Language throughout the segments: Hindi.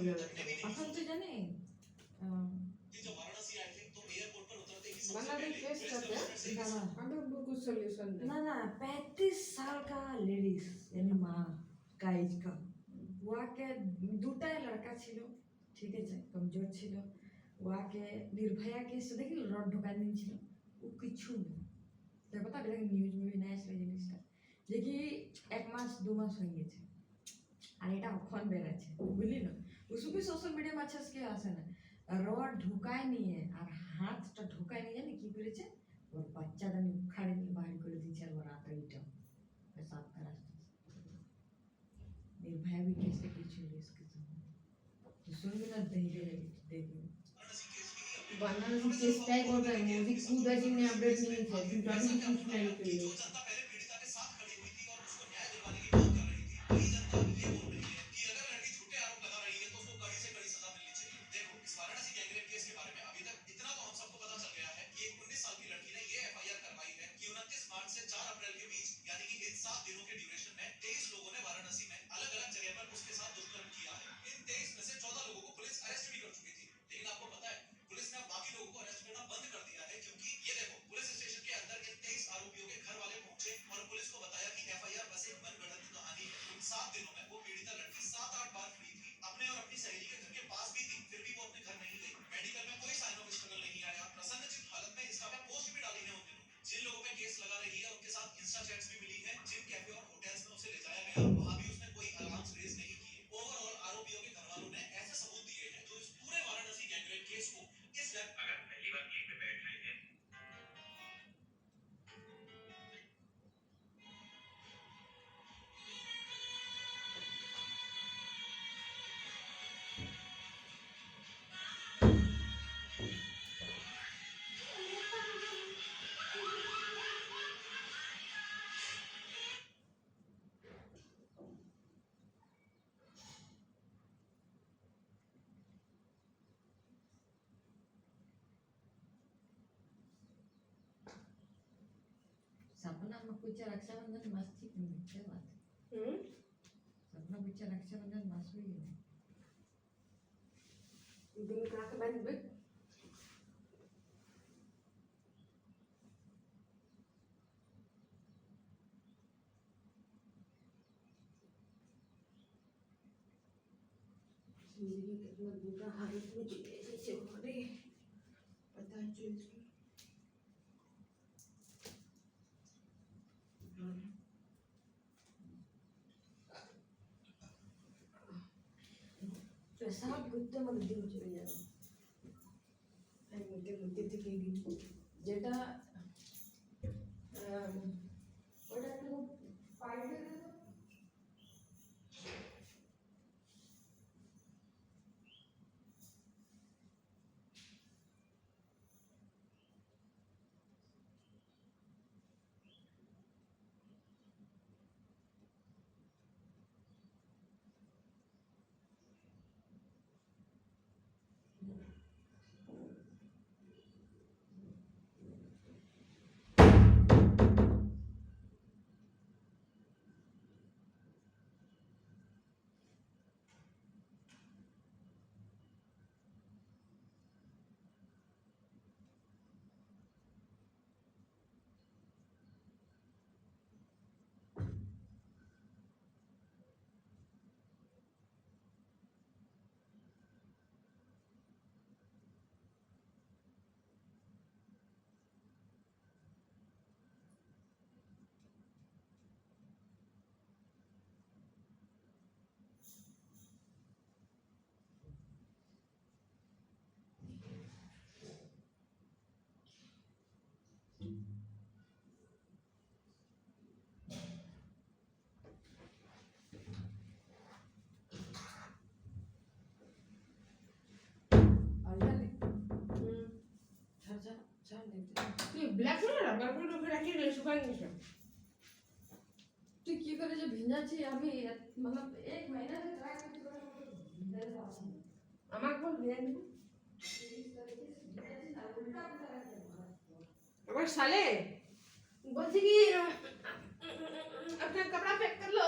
এখন তো জানে बना दे केस करते हैं अभी कुछ सॉल्यूशन नहीं ना ना 35 साल का लेडीज यानी माँ का एज का ওয়াকে দুটাই লড়কা ছিল ঠিক আছে কমজোর ছিল ওয়াকে নির্ভয়া কেসে দেখি রড ঢোকান দিয়েছিল ও কিছু নেই দেখো তো আগে নিউজ মুভি নাই আসলে জিনিসটা দেখি 1 মাস 2 মাস হয়ে গেছে আর এটা এখন বেড়াচ্ছে বুঝলি না ওসবই সোশ্যাল মিডিয়া में अच्छा से আসে না রড ঢোকায় নিয়ে আর হাতটা ঢোকায় নিয়ে জানি কি করেছে ওর বাচ্চাটা নিয়ে উখাড়ে নিয়ে বাইরে করে দিয়েছে আর ওর আতরিটা পেশাব का रास्ता निर्भया भी कैसे पीछे हुई इसके सामने तो सुन भी ना धैर्य देगी बनाने की चेष्टा कर रहे हैं मुझे खुद अजी ने अपडेट नहीं किया क्योंकि अभी कुछ नहीं किया सपना में कुछ रक्षाबंधन मस्ती की क्या बात सपना कुछ रक्षाबंधन मास हुई है दोनों कहाँ के बंद बे जिंदगी कितना बुरा हालत में चले जैसे हमारे पता है चल पेशाब করতে আমাদের দিন চলে যাবে এই মধ্যে থেকে দিন যেটা ওটা একটু পাইলে ब्लैक कलर रबर को तो फिर आके सुखाएंगे सब তুই কি করে যে ভিজাচ্ছি আমি मतलब 1 महीना से ट्राई करती हूँ ভিজাতে পারছি না আমাকে বল দিয়ে দিব अगर साले बोलती कि अपना कपड़ा पैक कर लो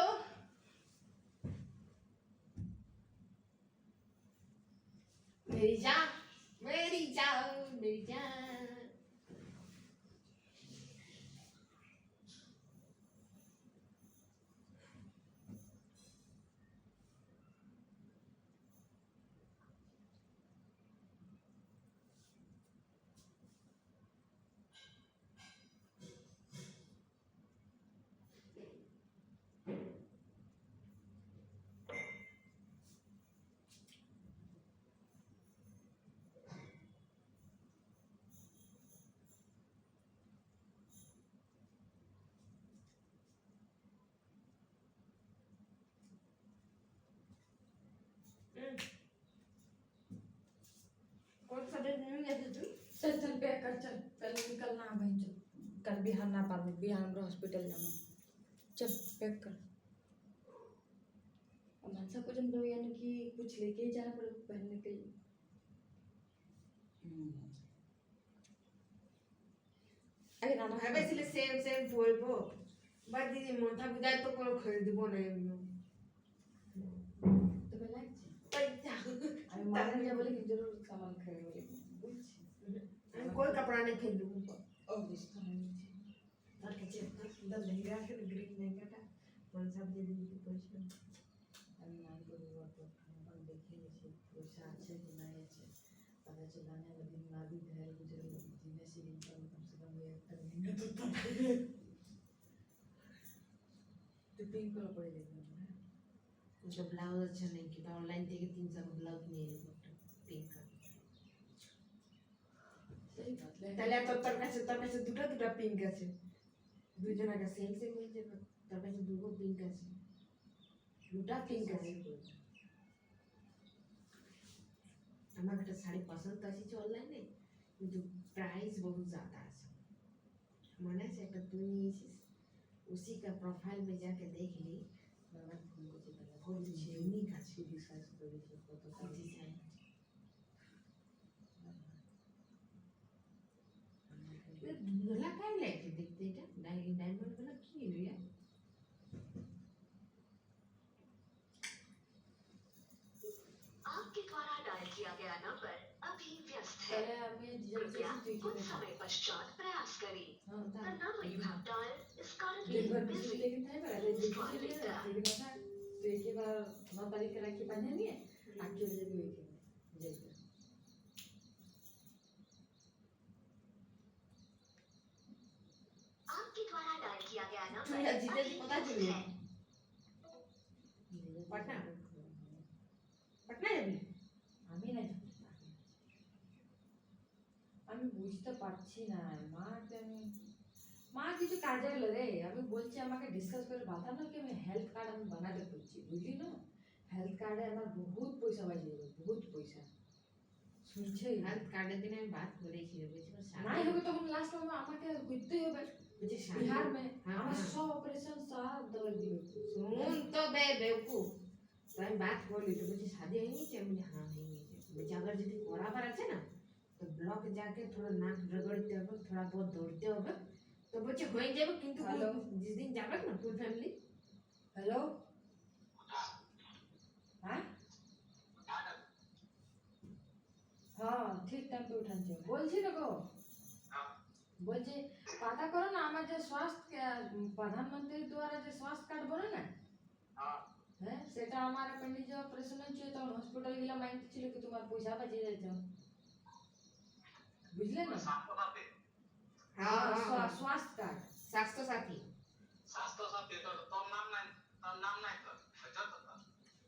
मेरी जान, मेरी जान, मेरी जान। कौन सा ड्रेस नहीं लेते तू? चल चल पैक कर चल, कल निकलना है भाई, चल कल बिहार ना पार में, बिहार में हॉस्पिटल जाना, चल पैक कर। और मनसा को जब यानी कि कुछ लेके ही जाना पड़ेगा पहनने के लिए। আগে নানা ভাবেছিলে সেম সেম পরবো, বাট দিদি মনটা বুঝায় তো কোনো খরিদবো না এমনি। তোকে লাগছে তাই যাও। আমি মারা যা বলে কি জরুর সামান খাই বলে বুঝছি আমি कोई कपड़ा नहीं खरीदूंगा। ও দিস্তা নিয়েছি তার কাছে একটা সুন্দর লেহেঙ্গা আছে গ্রিন লেহেঙ্গাটা मनसा दीदी की पसंद। আমি নাম করে বলবো আমি দেখে নিয়েছি পয়সা আছে কি নাই আছে पता चला ना दिन ना भी घर गुजरे जीने से इनकम कम से कम ये একটা লেহেঙ্গা তো থাকে तो पिंक कलर पड़े देखना है उनका ब्लाउज अच्छा नहीं किया, ऑनलाइन থেকে 300 का ब्लाउज নিয়ে এলো একটা পিঙ্ক কালার। सही बात है তাহলে তোর কাছে দুটো পিঙ্ক আছে, দুজনের সেম সেম হয়ে যাবে। তোর কাছে দুটো পিঙ্ক আছে, দুটো পিঙ্ক আছে। আমার একটা শাড়ি পছন্দ আছে অনলাইনে, কিন্তু প্রাইস बहुत ज्यादा আছে। মনে আছে একটা তুই নিয়েছিস, उसी का प्रोफाइल में जाके देख ली, बाबा फोन को चेक कर बहुत यूनिक আছে। सीधी साइज को देखिए फोटो का डिजाइन धुला काय লাগছে দেখতে, এটা ডায়মন্ড গুলো কি রে? आपके द्वारा डायल किया गया नंबर अभी व्यस्त है। पहले हमें जल्दी कृपया से कुछ समय पश्चात प्रयास करें। हां The था number you have dialed is currently दिन भर बिजली busy. लेकिन था पहले देखिए लेकिन था तो एक ही बार 9 तारीख के राखी बांधनी है आके जब भी एक जल्दी आपके द्वारा डायल किया गया नंबर तुला जिथे अभी पता व्यस्त चले है। पटना पटना যাবি? আমি না আমি বুঝতে পারছি না মা কিছু কাজে গেল রে আমি বলছি আমাকে ডিসকাস করে বাতানো কি আমি হেলথ কার্ড আমি বানাতে বলছি বুঝলি না হেলথ কার্ডে আমার বহুত পয়সা বাঁচিয়ে যাবে বহুত পয়সা শুনছে হেলথ কার্ডের দিন আমি বাত করেছি, বলছি নাই হবে তখন লাস্ট টাইম আমাকে করতেই হবে বলছি बिहार में हाँ, আমার हाँ। সব অপারেশন সব দবাই দিবে শুন তো বেউকুফ, তো আমি বাত করলি তো বলছি शादी হয়ে গেছে? আমি বলি हाँ হয়ে গেছে। বলছি আবার যদি করাবার আছে না তো ব্লক जाके थोड़ा नाक रगड़ते হবে, थोड़ा बहुत दौड़ते হবে, তো বলছে হয়ে যাবে, কিন্তু हेलो जिस दिन যাবে না ফুল ফ্যামিলি। हेलो हाँ हाँ ठीक टाइम पे उठान चाहिए বলছি না গো বলছি পাতা করো না আমার যে স্বাস্থ্য প্রধানমন্ত্রী দ্বারা যে স্বাস্থ্য কার্ড বলে না হ্যাঁ সেটা আমার অ্যাপেন্ডিক্স অপারেশন হচ্ছে তখন হসপিটাল গেলাম মাইন্ড ছিল কি তোমার পয়সা বাঁচিয়ে যাচ্ছে বুঝলে না হ্যাঁ হ্যাঁ স্বাস্থ্য কার্ড স্বাস্থ্য সাথী।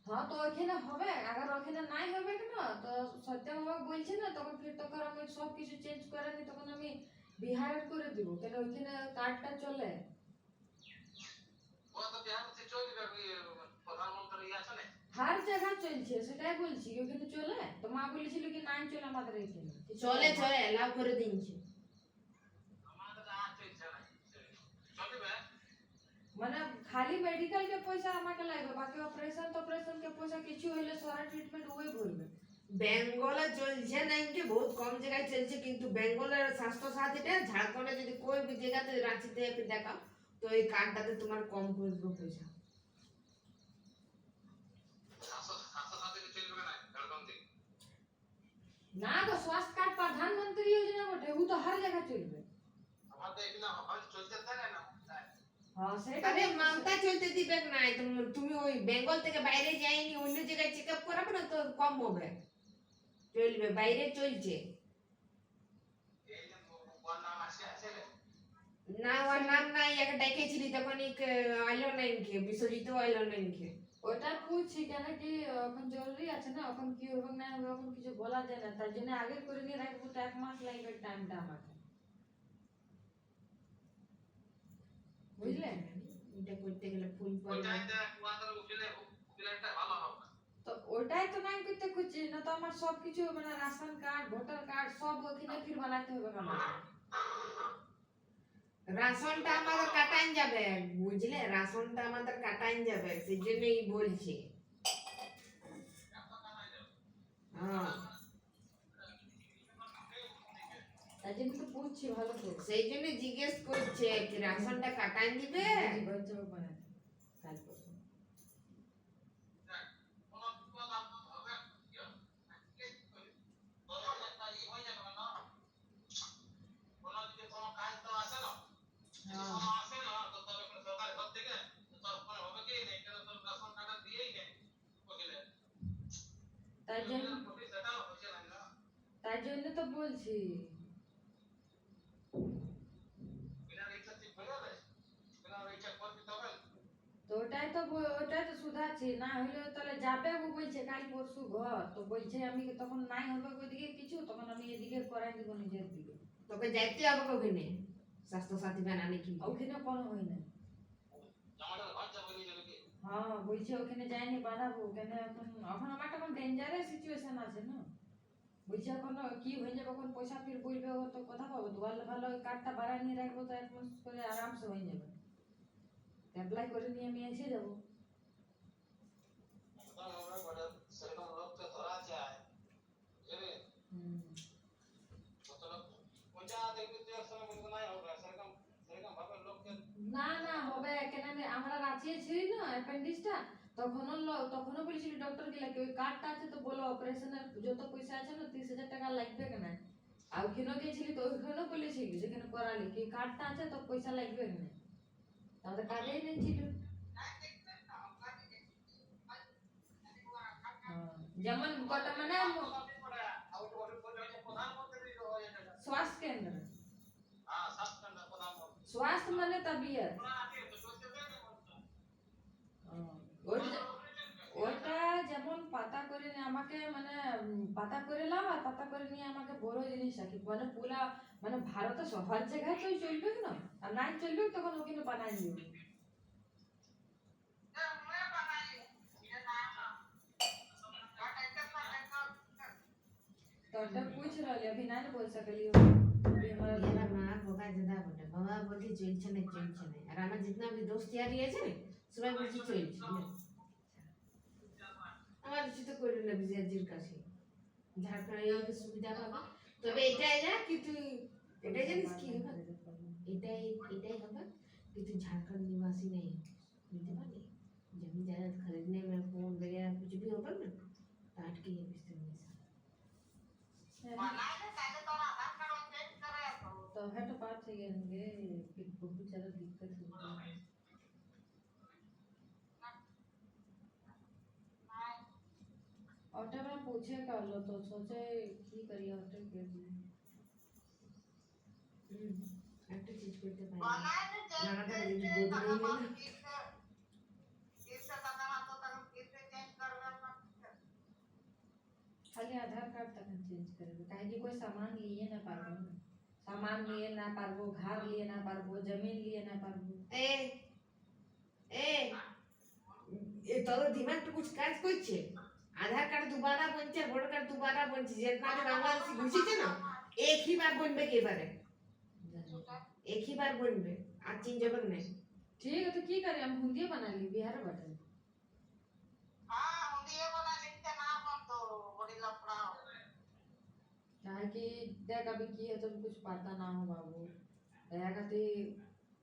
हाँ तो ওখানে হবে अगर ওখানে নাই হবে কেন তো সত্যম আমাকে বলছে না তখন ফির তখন আমি সব কিছু চেঞ্জ করে নি তখন আমি বিহারে করে দিব কেন ওখানে কার্ডটা চলে हर जगह চলছে সেটাই বলছি ওখানে চলে তো মা বলেছিল কি নাই চলে আমাদের এখানে চলে চলে এলাও করে দিনছে। মানে খালি মেডিকেল के पैसा আমাকে লাগবে বাকি অপারেশন के पैसा কিছু হইলে সারা ট্রিটমেন্ট ওই বলবে। বেঙ্গলে চলছে না, ইনকে বহুত কম জায়গায় চলছে, কিন্তু বেঙ্গলের স্বাস্থ্য সাথীটা ঝাড়খণ্ডে যদি কোই भी জায়গাতে রাঁচিতে দেখাও তো এই কার্ডটাতে তোমার কম পড়বে পয়সা। ना तो स्वास्थ्य कार्ड प्रधानमंत्री योजना बटे वो तो हर जगह चलबे हाँ सेटा আরে মামতা চলতে দিবে না তুমি ওই বেঙ্গল থেকে বাইরে যাইনি অন্য জায়গায় চেকআপ করাবে না তো কম হবে চলবে বাইরে চলছে না ওর নাম নাই এক ডেকেছিলি তখন আইলো না ইনকে বিশ্বজিৎ আইলো না ইনকে ওটা পুছি কেন কি এখন জরুরি আছে না এখন কি হবে না হবে এখন কিছু বলা যায় না তার জন্য আগে করে নিয়ে রাখবো তো 1 মাস লাগবে টাইমটা আমাকে বুঝলে এটা করতে গেলে ফুল পড়ে তো ওটাই তো নাই করতে খুঁজছি না তো আমার সব কিছু মানে রেশন কার্ড ভোটার কার্ড সব ওখানে ফির বানাতে হবে আমাকে রাশনটা আমাদের কাটাইন যাবে বুঝলে রাশনটা আমাদের কাটাইন যাবে সেই জন্যই বলছি হ্যাঁ তাই জন্য তো পুছি ভালো করে সেই জন্য জিজ্ঞেস করছে কি রাশনটা কাটাইন দিবে বাচ্চা বানাতে কাল পরশু তাই জন্য তো বলছি তো ওটাই তো সুধাচ্ছি না হলে তাহলে যাবে ও বলছে কাল পরশু ঘর তো বলছে আমি তখন নাই হবে ওইদিকে কিছু তখন আমি এদিকে করাই দিব নিজের দিকে তোকে যাইতে হবে ওখানে স্বাস্থ্য সাথী বানানে কি ওখানে কোনো হয় না হ্যাঁ বলছে ওখানে যাইনি বানাবো কেন এখন এখন আমার তখন ডেঞ্জারাস সিচুয়েশন আছে না বলছে এখন কি হয়ে যাবে এখন পয়সা ফির বলবে ও তো কথা পাবো তো ভালো ভালো ওই কার্ডটা বাড়ায় নিয়ে রাখবো তো 1 মাস করে আরামসে হয়ে যাবে অ্যাপ্লাই করে নিয়ে আমি এসে যাবো না না হবে কেন আমরা রাঁচিয়েছি না অ্যাপেন্ডিক্সটা তখনও বলেছিল ডক্টর গিলা কি ওই কার্ডটা আছে তো বলো অপারেশনের যত পয়সা আছে না 30,000 টাকা লাগবে কেন আর ওখানে গেছিলি তো ওখানেও বলেছিল যেখানে করালি কি কার্ডটা আছে তো পয়সা লাগবে কেন তাহলে কার্ডেই নিয়েছিল যেমন কটা মানে स्वास्थ्य केंद्र स्वास्थ्य মানে তবিয়ত ওটা যেমন পাতা করে আমাকে মানে পাতা করে লাও আর পাতা করে নিয়ে আমাকে বড় জিনিস রাখি মানে পুরা মানে ভারতে সবার জায়গায় তো চলবে না আর নাই চলবে তখন ওখানে বানাই দিবে तो पूछ रही अभी ना बोल सकली हो अभी हमारा এরা মা বাবা দাদা বলে বাবা বলছে চলছে না আর আমার जितना भी दोस्त यारी আছে না সবাই বলছে চলছে আমার কিছু করে না বিজয়জির কাছে ঝাড়খণ্ডে এই সুবিধা পাবা তবে এটাই না কি তুই এটাই জানিস কি হবে এটাই হবে कि तू झारखंड निवासी नहीं बुझते पारी जमीन जायदाद खरीदने में फोन वगैरह कुछ भी होगा ना काट के ये बिस्तर में तो है तो बात सही है कि बहुत ज्यादा दिक्कत होती है ऑटो में पूछे कर लो तो सोचे की करिए ऑटो के लिए একটা চিজ করতে পারি নানাটা যদি বদলে खाली आधार कार्ड तक चेंज करेंगे काहे कि कोई सामान लिए ना पारबो सामान लिए ना पारबो घर लिए ना पारबो जमीन लिए ना पारबो ए তোর দিমাগটা कुछ কাজ করছে আধার কার্ড दोबारा बनছে আর ভোটার কার্ড दोबारा बनছে যেটা আগে বাংলাদেশে ঘুষিছে না एक ही बार बनবে এবারে एक ही बार बनবে আর চেঞ্জ হবে না ठीक है तो की करें हम हिंदी बना ली बिहार बटन काहे कि देख अभी की है तो कुछ पता ना हो बाबू दया खाती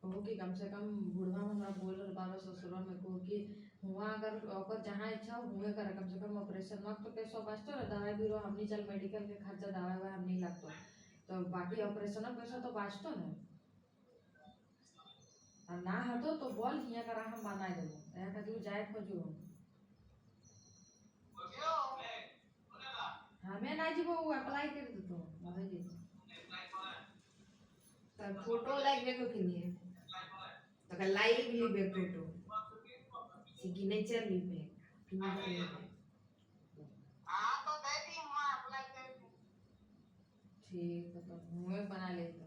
कहो कि कम से कम बुढ़वा हमरा बोल बाबा ससुर में कहो कि हुआ अगर अगर जहाँ इच्छा हो हुए करे कम से कम ऑपरेशन में तो पैसा बचतो ना दवाई बीरो हमनी चल मेडिकल के खर्चा दवाई ववाई हमनी लगतो तो बाकी ऑपरेशन में पैसा तो बचतो ना और ना हतो तो बोल हिया करा हम बनाए देबो या खातिर जाए खोजू हमें ना जीवो वो अप्लाई कर देतो मजे जी तो फोटो लाइक देखो कि नहीं तो का लाइव ली बे फोटो सिग्नेचर ली बे फिंगर ली बे ठीक है तो हुए बना लेतो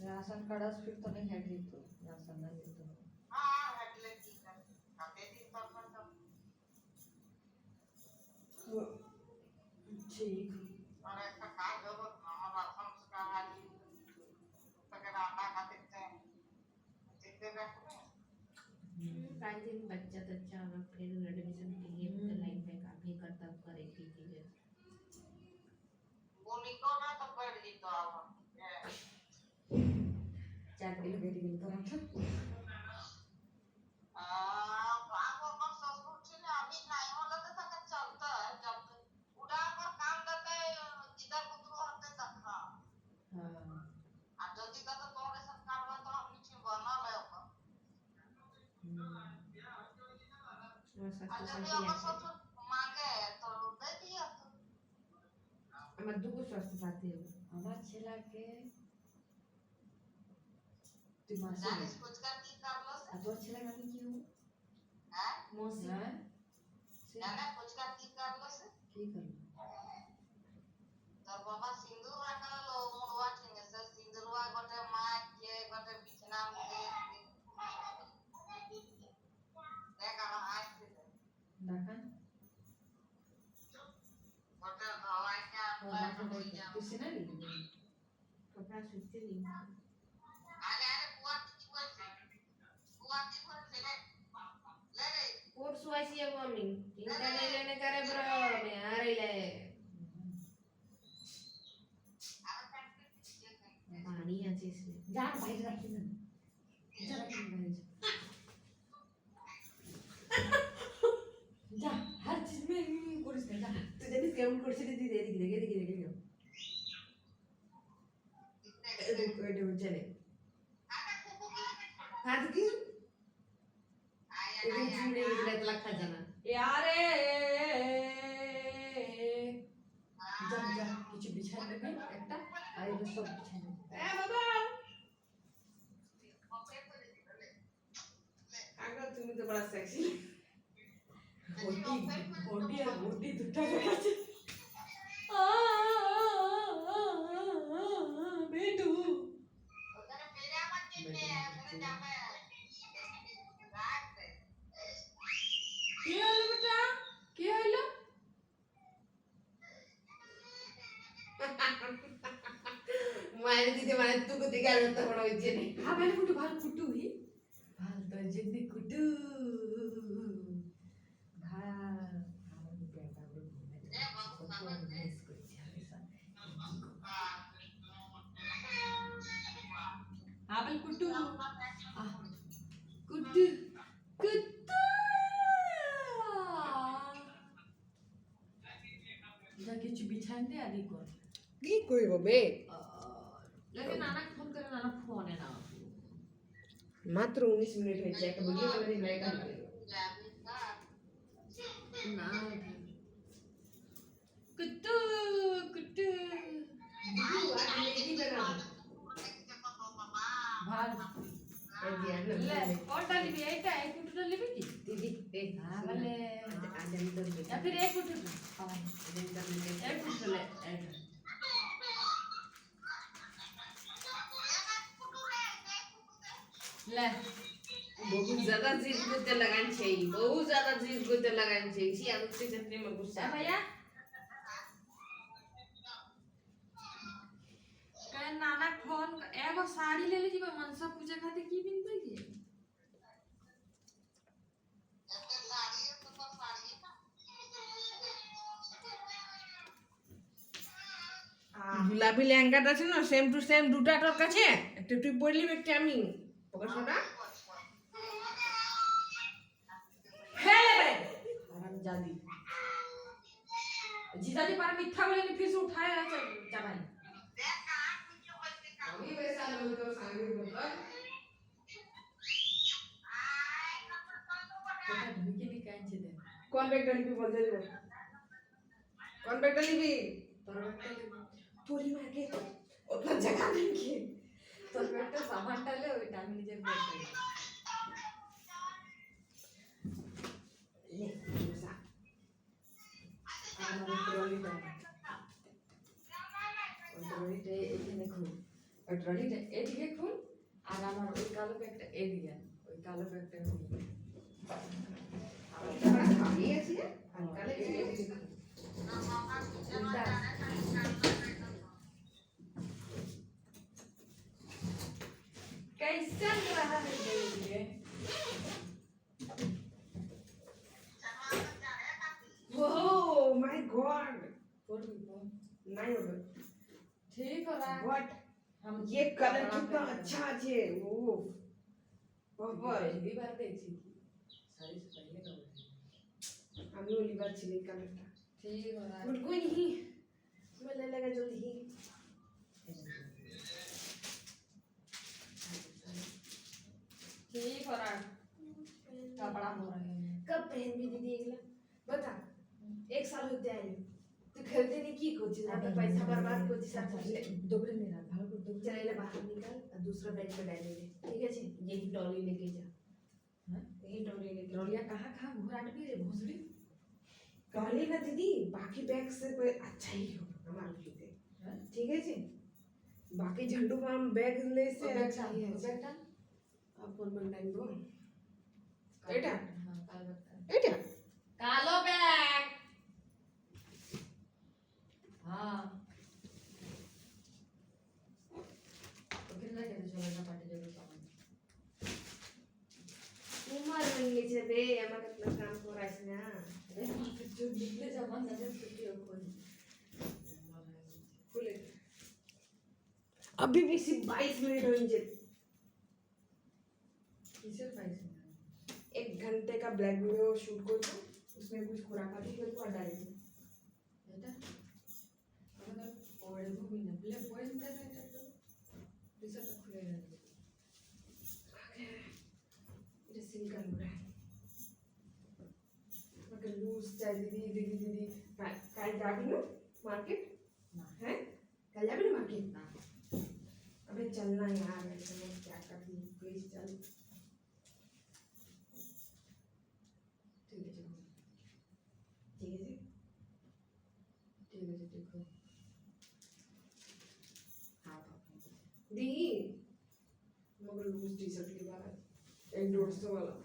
राशन कार्ड फिर तो नहीं है ठीक तो राशन नहीं तो ठीक काल दिन बच्चा तच्चा और फिर एडमिशन के लिए तो लाइफ में काफी कर्तव्य करे की चीजें चार किलो बेटी बिल तो रखा स्वास्थ्य साथी আছে আমার দুটো স্বাস্থ্য সাথী है আমার ছেলেকে তুই মাসে আর তোর ছেলেকে আমি কি হবো मौसी হ্যাঁ কি করবো দেখান তুই সিনারি कपड़ा सूखते नहीं कोट सुवासी है मम्मी चिंता नहीं लेने करे ब्रो मैं आ रही ले पानी আছে इसमें যা বাইরে রাখি না যা রাখি বাইরে যা हर चीज में करिस ना जा তুই জানিস কেমন করছিস দিদি এদিকে দেখে এদিকে দেখে এদিকে কোয়েটে চলে हाथ की এদিকে চুড়ে গেলে তো লাগা জানা यारे जा जा কিছু বিছাই দেবে একটা আর এই সব বিছাই দেবে এ বাবা কাকা তুমি তো বড় সেক্সি ঘটি আর ঘটি দুটা আছে বেটু কি হলো বেটা কি হলো মায়ের দিতে মানে তুকু দিকে আর তো বড় হইছে রে হ্যাঁ ভাল কুটু হি ভাল তো জিন্দি কুটু ভাল আমার বেটা বড় মিস করছি আবেল কুটু কুটু কুটু যা কিছু বিছান দে আদি কর কি কইব বে लेकिन नाना फोन करे नाना फोन है ना মাত্র 19 মিনিট হয়েছে একটা ভিডিও করে দিই লাইক করে ना कुत्तू कुत्तू भाल এই দিয়া ले और डाली भी एटा एक कुट्टू डाली भी की দিদি দেখ हां भले आज हम तो या फिर एक कुट्टू हां एक कुट्टू ले एक ले बहुत ज्यादा चीज को लगान चाहिए बहुत ज्यादा चीज को लगान चाहिए इसी आदत से चटनी में गुस्सा भैया कहे नाना फोन एगो साड़ी ले लीजिए मनसा पूजा खातिर की बिनते की গুলাবি লেহেঙ্গাটা আছে না সেম টু সেম দুটা তোর কাছে একটা তুই পরলি একটা আমি পকেটটা दादी जीजाजी पर मिठा बोले ने फिर से उठाया चढ़ाई अभी वैसा लोग तो सांगे बोतल पता ढुके नहीं काहे छे दे कौन बैग डाली भी बोल दे जो कौन बैग डाली भी तोरी मार के उतना जगह नहीं के तो बेटा सामान डाले और टाइम नीचे बैठ गई ले दूसरा हमारे ट्रॉली में और ट्रॉली ते এখানে খুল और ट्रॉली ते এদিকে খুল আর আমার ওই কালো ব্যাগটা এদিকে ওই কালো ব্যাগটা बड़ा खाली है सी हल्का ले उल्टा कैसा रहा है ये ओह माय गॉड फोन नहीं होगा ठीक हो रहा व्हाट हम ये कलर कितना अच्छा है ओह बाबा पहली बार देखी सारी से पहले का আমি ওলি বার ছিল এই কালারটা ठीक हो रहा बट कोई नहीं मैं ले लेगा जल्दी ही ठीक हो रहा कपड़ा हो रहा है कब पहन भी दीदी अगला बता एक साल होते आए तू खरीदे नहीं की कुछ ना तो पैसा बर्बाद कुछ सब दोगरे मेरा भाग को दो चले ले बाहर निकल और दूसरा बैग में डाल दे ठीक है जी यही ट्रॉली लेके जा हां यही ट्रॉली लेके ट्रॉलिया कहां कहां घुराट भी रे भोसड़ी ट्रॉली ना दीदी बाकी बैग से कोई अच्छा ही होगा हमारे लिए ठीक है जी बाकी झंडू में हम बैग ले से बैग अच्छा ही है बैग डाल आप कौन बन डाल दो एटा हां कालो बैग एटा कालो बैग हां तो कितना के चलेगा पार्टी जरूर सामान उमर नहीं है बे हमारा कितना काम हो रहा है ना अरे जो निकले जमा नजर छुट्टी हो कोई खुले अभी भी सिर्फ 22 मिनट हो इंजे किसर प्राइस में 1 घंटे का ब्लैक वीडियो शूट कर दो उसमें कुछ खुराकाती कर को डाल दो बेटा अगर ओवर भूमि न प्ले पॉइंट कर रहे हैं तो रिसर्च खुले रहेंगे ये सिल्क का लग रहा है मगर लूज चाहिए दीदी कल जाबी ना मार्केट ना है कल जाबी ना मार्केट ना अबे चलना यार ऐसे में क्या करती प्लीज चल ठीक है चलो ठीक है ठीक है देखो हाँ दी मगर लूज टी शर्ट के बाद 150 वाला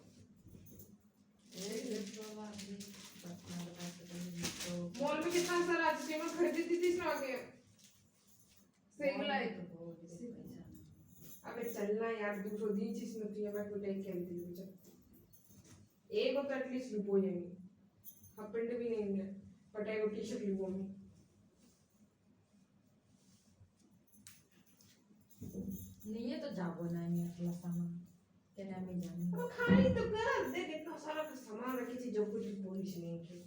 मॉल में कितना सारा आज मैं खरीदी थी 30 में आ गया सेल लाए अबे चलना यार दूसरो दी चीज में तू हमारे को टेक कर दी मुझे एक तो एटलीस्ट लुपो जाएंगे हाफ पैंट भी नहीं है पटाई को टी शर्ट लुपो में नहीं है तो जाबो ना नहीं अगला सामान केना में जाने अब खाली तो कर देख इतना सारा सामान रखी थी जो कुछ पोलिश नहीं की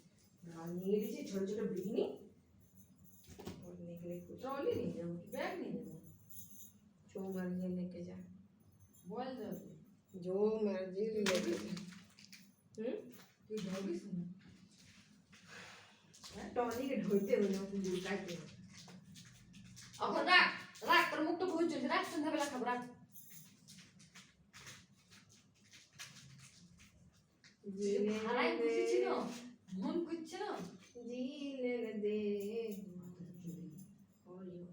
नीली सी छोटे छोटे बिकनी और निकले कुछ ट्रॉली नहीं जाओ बैग नहीं जाओ जो मर्जी लेके जा बोल दो जो मर्जी लेके जा तू ढोगी सुन टॉली के ढोते हुए ना तू दूर काट दे अब राख पर मुक्त बहुत जल्दी राख संध्या बेला खबर हालाय खुशी ছিল মন করছে না जी लेने दे और यो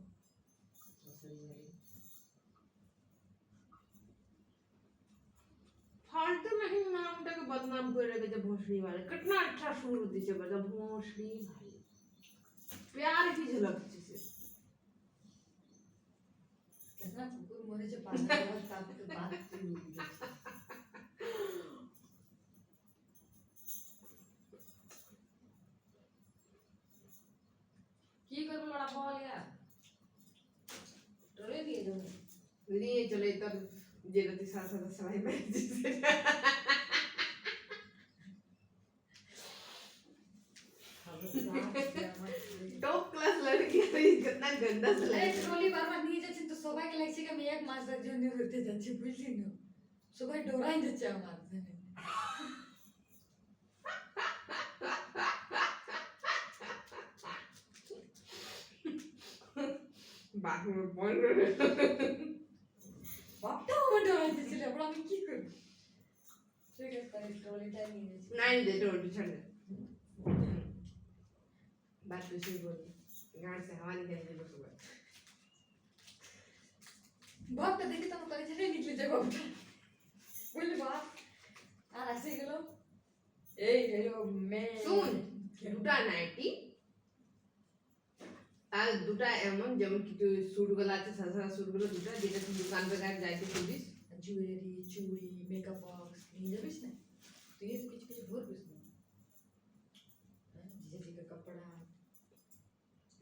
फालतू में ही नाम के बदनाम कर रहे थे भोसड़ी वाले कितना अच्छा सुर होती है बता भोसड़ी भाई प्यार की झलक थी से कितना कुकुर मरे जो पागल है तब तो बात की की कर लड़ा बोल यार टोले दिए जो लिए चले तब जेलती साथ साथ सवाई में जिसे टॉप क्लास लड़की है कितना गंदा सा अरे लड़का ट्रॉली बारবার নিয়ে যাচ্ছেন তো সবাইকে লাগছে কি আমি এক মাসের জন্য ঘুরতে যাচ্ছি বুঝলি না সবাই ডরাই যাচ্ছে আমার জন্য बाथरूम में बोल रहे বাপটাও আমার ডরাই দিয়েছিল এবার আমি কি করি ঠিক আছে তাহলে ট্রলিটা নিয়ে যাচ্ছি नहीं दे तो छोड़ दे बात तो सही बोल गाड़ से हवा निकल गई सुबह বাপটা দেখে তো আমার কাছে ছেড়ে নিকলে যায় বাপটা বললি বাপ আর আসে গেল এই গেল মে सुन দুটা নাইটি আর দুটা এমন যেমন কিছু স্যুট গুলো আছে সাদা স্যুট গুলো দুটা যেটা তুই দোকান पे গায়ে যাইতে খুঁজিস জুয়েলারি চুড়ি মেকআপ বক্স নিয়ে যাবিস না তুই ये कुछ कुछ भर कुछ नहीं जैसे का कपड़ा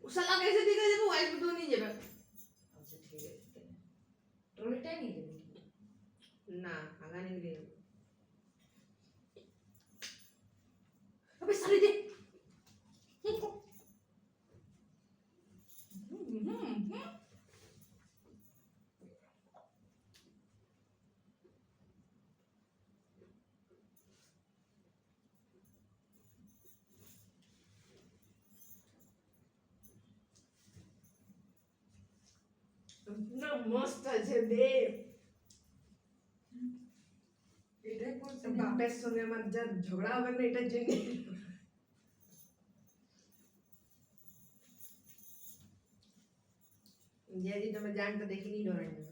ও শালা कैसे दिखा जब वाइफ तो नहीं जाबे अच्छा ठीक है ट्रॉलीটা নিয়ে যাবি ना आगा नहीं ले अबे साले दे ना मस्त আছে বে এটা কোন বাপের সঙ্গে আমার যা ঝগড়া হবে না এটার জন্য यदि तो मैं जान तो देखी नहीं डरेंगे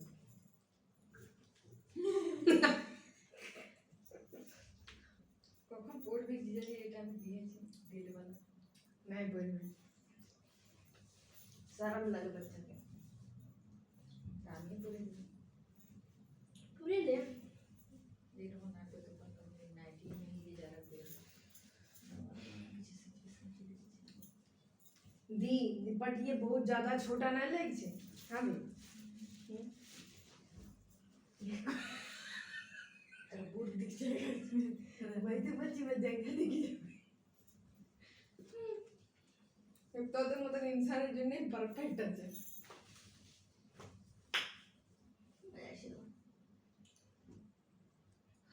কখন পড়বি জিজাজি এটা আমি দিয়েছি দিয়ে দেব না नहीं बोल में शर्म लग बच्चा के আমি পড়ে দিই पूरे ले देखो ना कोई तो पंखा में नाइटी में ही जा रहा है दी बट ये बहुत ज्यादा छोटा ना लग छे हाँ बे तेरा बूट दिख जाएगा इसमें वही तो बच्ची में जगह दिखी तो मतलब इंसान जो नहीं परफेक्ट है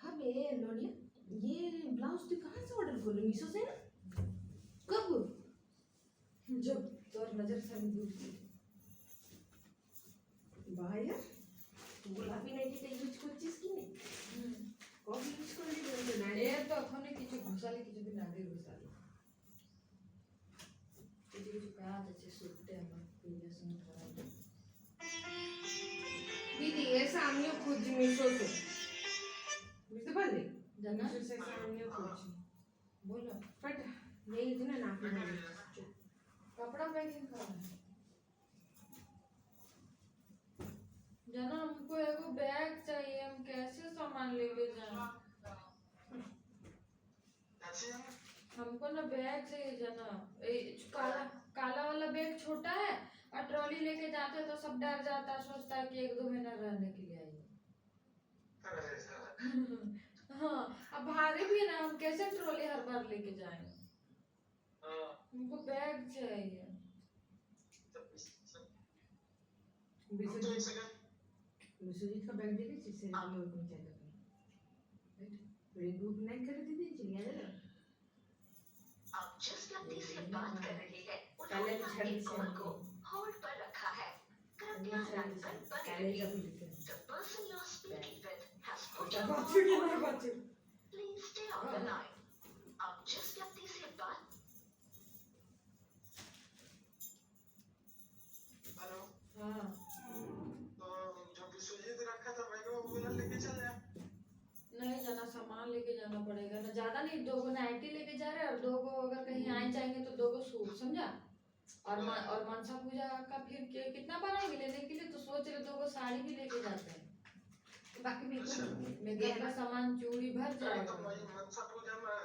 हाँ बे लोनिया ये ब्लाउज तू कहाँ से ऑर्डर कर ली मीशो से ना कब जब तोर नजर से আমি दूर थी भाई গোলাপি নাইটিটা ইউজ করছিস কি না কবে ইউজ করলি বলতে না এ তো ওখানে কিছু ঘোষালে কিছুদিন আগে ঘোষালে কিছু কিছু কাজ আছে সুটে আমার প্রিভিয়াস में করা দিদি এসে আমিও খুঁজি মিশো से বুঝতে পারলি জানা মিশো से আমিও খুঁজি बोलो बट यही दिन ना आपने कपड़ा पैकिंग करना है जाना हमको एगो बैग चाहिए हम कैसे सामान लेके जाए हमको ना बैग चाहिए जाना काला काला वाला बैग छोटा है और ट्रॉली लेके जाते तो सब डर जाता सोचता है कि 1-2 महीना रहने के लिए आएंगे हाँ अब भारी भी है ना हम कैसे ट्रॉली हर बार लेके जाएंगे हमको बैग चाहिए विश्वजीत का बैग देखे जिससे हम लोग नहीं चाहिए ग्रुप नहीं कर दीदी चिड़िया दे अब जिस व्यक्ति से बात कर रही है पहले उन्होंने छड़ी आपके से कॉल को होल्ड पर रखा है कृपया लाइन पर बने रहिए The person you're speaking with has put you on hold. Please stay on the line. अब जिस व्यक्ति से बात हेलो हाँ तो जो विश्वजीत रखा था भाई वो उधर लेके चल जा नहीं जाना सामान लेके जाना पड़ेगा ना ज्यादा नहीं 2 गो नाइटी लेके जा रहे हैं और 2 गो अगर कहीं आए जाएंगे तो 2 गो सूट समझा और मनसा पूजा का फिर कितना बनाएंगे लेने के लिए तो सोच रहे 2 गो साड़ी भी लेके जाते हैं बाकी मेकअप का सामान चूड़ी भर तो जाएगा वही मनसा पूजा में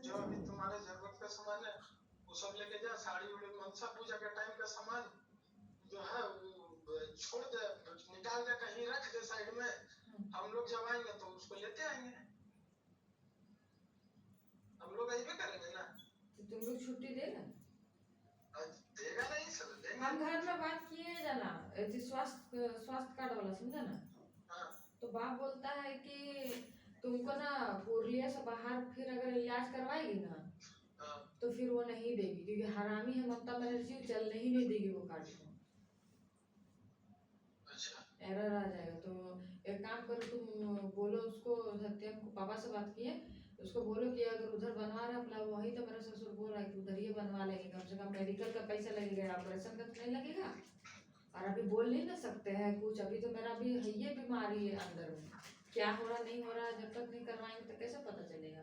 जो अभी तुम्हारे जरूरत का सामान है वो सब लेके जा साड़ी उड़ी मनसा पूजा के टाइम का सामान जो है वो छोड़ दे निकाल के कहीं रख दे साइड में हम लोग जब आएंगे तो उसको लेते आएंगे हम लोग ऐसे करेंगे ना तो तुम लोग छुट्टी देगा? देगा नहीं सर, देंगे। हम घर में बात किए हैं जाना, स्वास्थ्य कार्ड वाला, समझा ना? हाँ। तो बाप बोलता है कि तुमको ना पुरलिया से बाहर फिर अगर इलाज करवाएगी ना हाँ। तो फिर वो नहीं देगी, क्योंकि हरामी है ममता बनर्जी, चलने ही नहीं देगी वो कार्ड को। अच्छा। एरर आ जाएगा। तो एक काम करो, तुम बोलो उसको, सत्यम को, पापा से बात किए, उसको बोलो कि अगर उधर बनवा रहा है, वही तो मेरा ससुर बोल रहा है कि उधर ही बनवा लेंगे, कम से कम मेडिकल का पैसा लगेगा, ऑपरेशन का तो नहीं लगेगा। और अभी बोल नहीं ना सकते हैं कुछ, अभी तो मेरा भी है ये बीमारी है अंदर में, क्या हो रहा नहीं हो रहा, जब तक नहीं करवाएंगे तो कैसे पता चलेगा?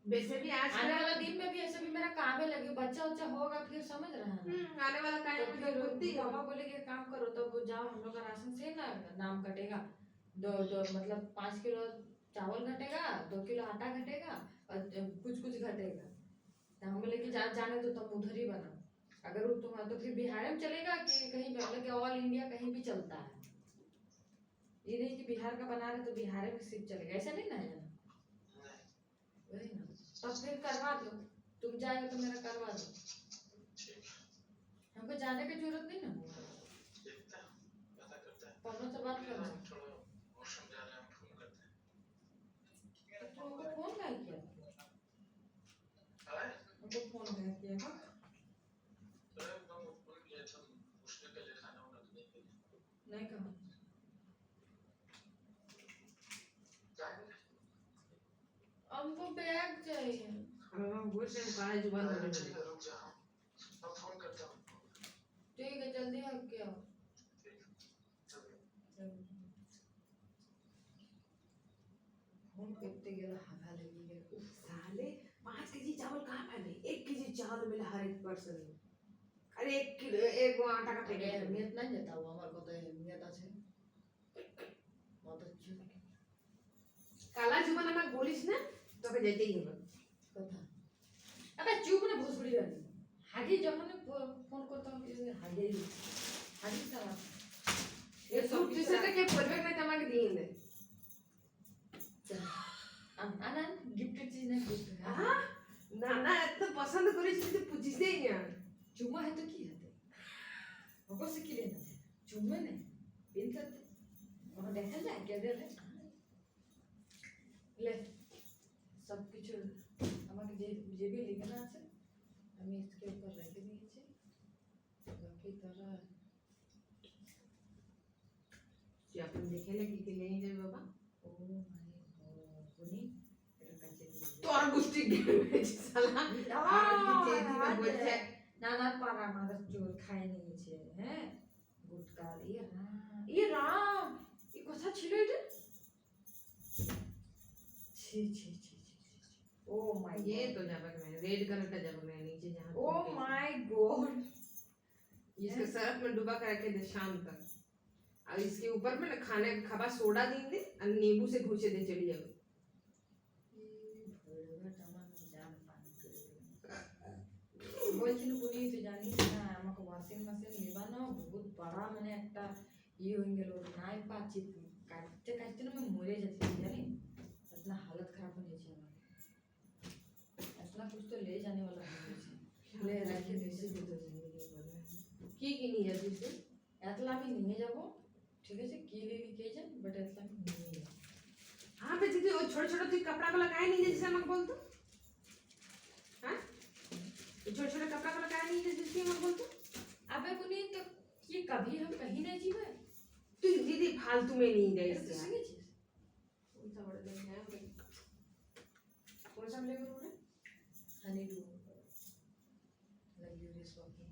वैसे भी आज आने वाला दिन में भी ऐसे भी मेरा काम है लगे, बच्चा उच्चा होगा फिर, समझ रहे हैं ना? आने वाला तो टाइम में फिर तो खुद ही पापा बोले कि काम करो, तब जाओ, हम लोग का राशन से ना नाम कटेगा, दो मतलब 5 किलो चावल घटेगा, 2 किलो आटा घटेगा, और कुछ घटेगा। तो हम बोले कि जाने दो, तब उधर ही बना, अगर वो तुम तो फिर बिहार में चलेगा कि कहीं भी, मतलब कि ऑल इंडिया कहीं भी चलता है, ये नहीं कि बिहार का बना रहे तो बिहार में सिर्फ चलेगा, ऐसा नहीं ना है ना? वही ना, तब फिर करवा दो, तुम जाएगा तो मेरा करवा दो, ठीक। हमको जाने की जरूरत नहीं ना। देखते हैं, पता करते हैं। पापा से बात करना। थोड़ा मौसम जा रहा है, हम फोन करते हैं। तो तुमको फोन क्या किया? हाय। हमको फोन क्या किया? अरे हम फोन किया था, पूछने के लिए खाना वाना तो नहीं किया। नहीं कहा। जाएंगे। हमको बैग चाहिए। हम बोल रहे हैं कहाँ जुबान बोले ठीक है, रुक जाओ, मैं फोन करता हूँ। ठीक है, जल्दी आ के आओ। फोन करते गेला हवा लगी गया। साले 5 केजी चावल कहाँ फैले? 1 केजी चावल मिला हर एक पर्सन में। अरे 1 किलो 1 गो आटा का अरे पैकेट। अहमियत नहीं देता वो, हमारे को तो अहमियत আছে बहुत अच्छी काला जुबान আমাকে বলিস না, তোকে যেতেই হবে। কথা। अबे चुप ना भोसड़ी वाली, हागी যখন ফোন করতাম কি হাগে হাগি সারা ये सूट टी-शर्ट के পরবে না তোমাকে দিয়ে দে। আনান গিফটের चीज नहीं गिफ्ट है। हाँ ना ना এত পছন্দ করিস তুই পুছিসই না। चुम्मा है तो की है हमको से की लेना है चुम्मा नहीं पिन करते और देखा जाए क्या दे ले सब कुछ আমাকে যে भी लिखना আছে আমি इसके ऊपर রেখে দিয়েছি बाकी তারা তুই আপনি দেখে লাগি কি নিয়ে যাবে বাবা? ও মানে বনি এটা কাছে তোর গোষ্ঠী গেম হয়েছে শালা। আর যে দিকে বলছে না না পারা আমাদের চোর খায় নিয়েছে হ্যাঁ গুটকা ইয়ে রাম এই কথা ছিল এটা ছি ছি ছি ছি ओ माय ये तो जबक में रेड कलर का जबक में नीचे जहाँ ओ माय गॉड इसके सरफ में डुबा कर रखे दे शाम तक। और इसके ऊपर में ना खाने खाबा सोडा देंगे और नींबू से घुसे दे चली जाओ। বলছিল বলি তুই জানিস না আমাকে ওয়াশিং মেশিন নেবানো বহুত বড় মানে একটা ইয়ে হয়ে গেল নাই পাচ্ছি কাটতে কাটতে না আমি মরে যাচ্ছি জানি इतना हालत खराब हो जाती है इतना कुछ तो ले जाने वाला हो गया ले रखे देसी दे दो की नहीं जाती से এতলা আমি নিয়ে যাব ঠিক আছে কি लेनी के जान बट এতলা আমি নিয়ে যাব हाँ बेटी तू छोटे छोटे तू कपड़ा वाला काहे नहीं जैसे हमको बोल तो हाँ छोटे छोटे कपड़ा वाला काहे नहीं जैसे हमको बोल तो अबे कुनी तो ये कभी हम कहीं नहीं जीवे तू दीदी फालतू में नहीं जाए ऐसे इससे संगे चीज कौन सा बड़ा दिन है कौन सा फ्लेवर हो रहा है हनी डू लग्जरियस वॉकिंग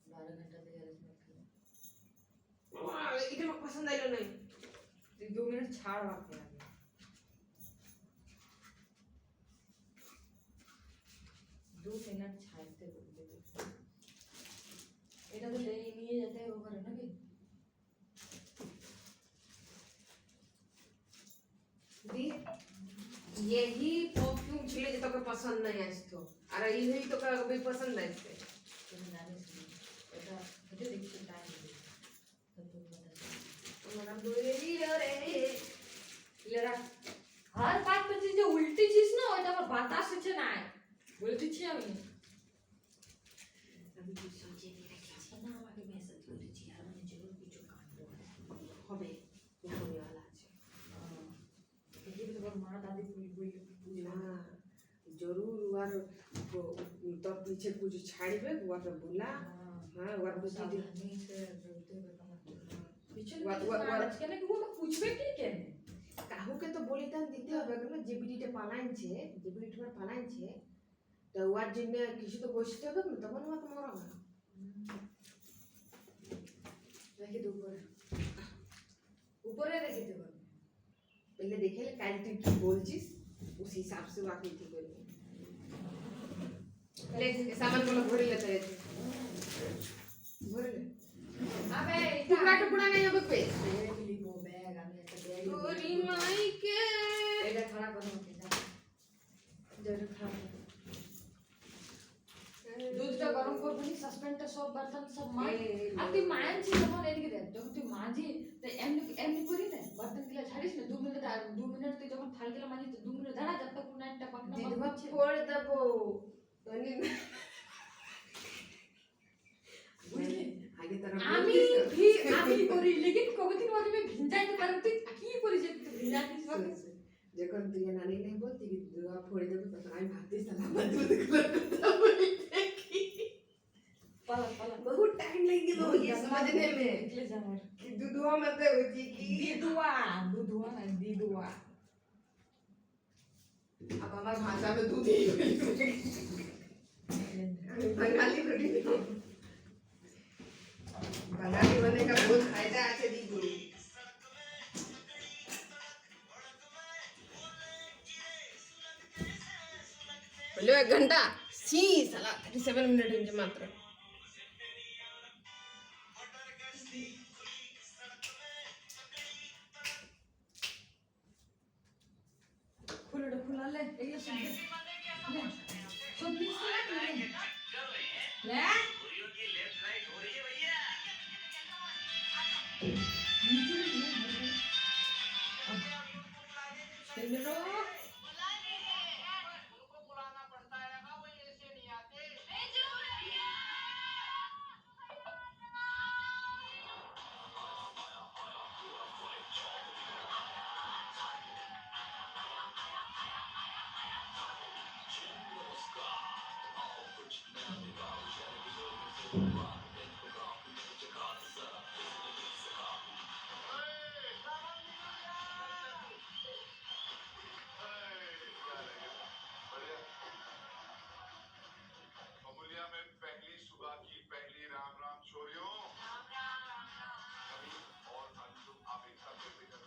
12 घंटा तैयार इसमें खेला इधर मत पसंद आइलो नहीं 2 मिनट छाड़ वाके आ गया 2 मिनट छाड़ते बोलते এটা তো নিয়ে যেতে হবে ওখানে নাকি दी यही परफ्यूम छिले जो तो पसंद नहीं है इसको अरे यही तो कभी पसंद है इससे তুমি জানিস এটা এটা দেখছি টাইম তো তুমি বলো मगर दूरी रे ले रहा हर बात पे जो उल्टी चीज ना ওটা আমার বাতাস হচ্ছে না बोलती छी अभी अभी कुछ सोचे नहीं रखा है ना आगे मैसेज बोली थी यार मैंने जरूर कुछ काम হবে হবে वाला আছে ये तो बहुत मारा दादी बोल ना जरूर वार तब पीछे कुछ छाड़बे हुआ पे बोला हां वार बुद्धि दे नहीं से बोलते हुए कम पीछे वा- के ना वो पूछबे की के काहू के तो বলিদান দিতে হবে কেন যে বিডিতে পালাইছে যে বিডিটা পালাইছে তো ওয়ার জন্য কিছু তো বসতে হবে না তখন মত মরবে রেখে দে ऊपर রেখে দে पहले देखे ले काल तू की बोलছিস उस हिसाब से वाकई थी बोल ले सामान को भर लेते हैं भर ले अबे टुकड़ा टुकड़ा नहीं अब पे क्लिप हो बैग আমি একটা ব্যাগ ओरी माई के এটা খারাপ করো যেটা খারাপ দুধটা গরম করবি সাসপেন্ডটা সব বর্তন সব মাছ আর তুই মানছি যখন এদিকে দেখ যখন তুই মাঝি তো এমনি এমনি করি না বর্তন গুলো ছাড়িস না 2 মিনিট আর 2 মিনিট তুই যখন থাল গুলো মাঝি তো 2 মিনিট দাঁড়া যত তক নাইটটা পাকনা দিদবা फोड़ দেবো তনি বুঝলি আগে তারা আমি করি लेकिन কতদিন বাদে আমি ভিঞ্জাইতে পারব তুই কি করিস তুই ভিঞ্জাইছিস বাকি যখন তুই নানি নাই বলতি কি দুয়া फोड़ দেবো তখন আমি ভাবতেই সালা দুধ গুলো কথা বলি পালা পালা बहुत टाइम लग गया ये समझने में निकले जावर कि दूधवा मतलब होती की दीदुआ ना दीदुआ अब हमारी भाषा में दूध ही बंगाली थोड़ी बंगाली बनने का बहुत फायदा है दीदी बोलो 1 घंटा सी साला 37 मिनट इंच मात्र खुला ले एगला सब ले सब मिक्स ले ले अमूल्या में पहली सुबह की पहली राम राम छोरियों कभी और अंशु आप एक साथ बैठे कर